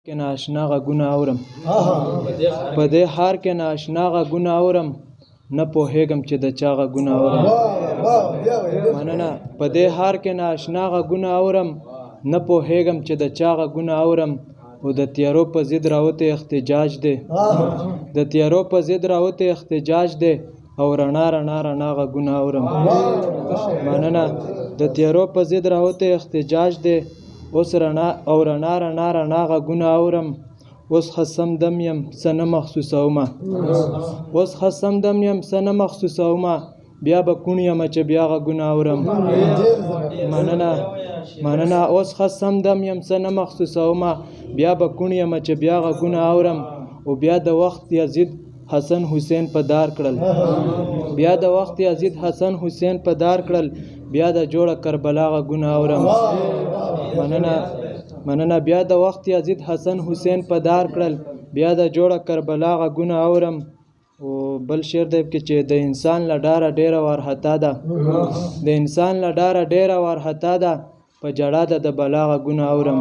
کې ناشنا غږونه اورم په دې ښار کې ناشنا غږونه اورم نه پوهېږم چې د چا غږونه اورم مننه په دې ښار کې ناشنا غږونه اورم نه پوهېږم چې د چا غږونه اورم او د تیارو په ضد راوتی احتجاج دی د تیارو په ضد راوتی احتجاج دی او رڼا رڼا رڼا غږونه اورم مننه د تیارو په ضد راوتی احتجاج دی اوس رڼا او رڼا رڼا رڼا غږونه اورم اوس خصم دم یم څه نه محسوسومه اوس خصم دم یم څه نه محسوسومه بیا به کوڼ یم چې بیا غږونه اورم مننه اوس خصم دم یم څه نه محسوسومه بیا به کوڼ یم چې بیا غږونه اورم او بیا د وخت یزید حسن حسین په دار کړل بیا د وخت یزید حسن حسین په دار کړل بیا د جوړه کربلا غږونه اورم مننه بیا د وخت یزید حسن حسین په دار کړل بیا د جوړه کربلا غږونه اورم او بل شعر دی کې چې د انسان له ډاره ډیره وارخطا ده د انسان له ډاره ډیره وارخطا ده په جړا ده د بلا غږونه اورم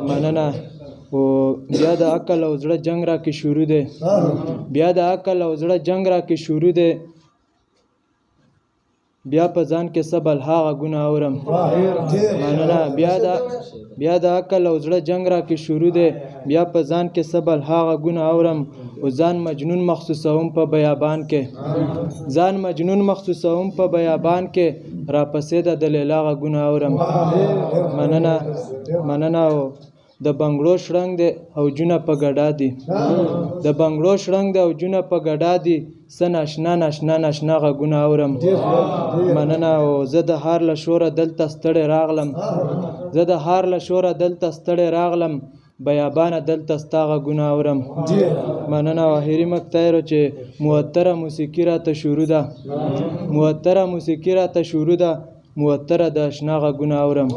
مننه او بیا د عقل او زړه جنگ را کې شروع دی بیا د عقل او زړه جنگ را کې شروع دی بیا په ځان کې سبل ها غږونه اورم مننه بیا د عقل او زړه جنگ را کې شروع دی بیا په ځان کې سبل ها غږونه اورم او ځان مجنون محسوسوم په بیابان کې ځان مجنون محسوسوم په بیابان کې را پسې د لیلا غږونه اورم مننه او د بنګړو شړنګ دی او جونه په ګډا دي د بنګړو شړنګ دی او جونه په ګډا دي څه ناشنا ناشنا ناشنا غږونه اورم مننه او زه د ښار له شوره دلته ستړی راغلم زه د ښار له شوره دلته ستړی راغلم بیابانه دلته ستا غږونه اورم مننه او اخري مقطع چې معطره موسیقي راته شروع ده معطره موسیقي راته شروع ده معطره د اشنا غږونه اورم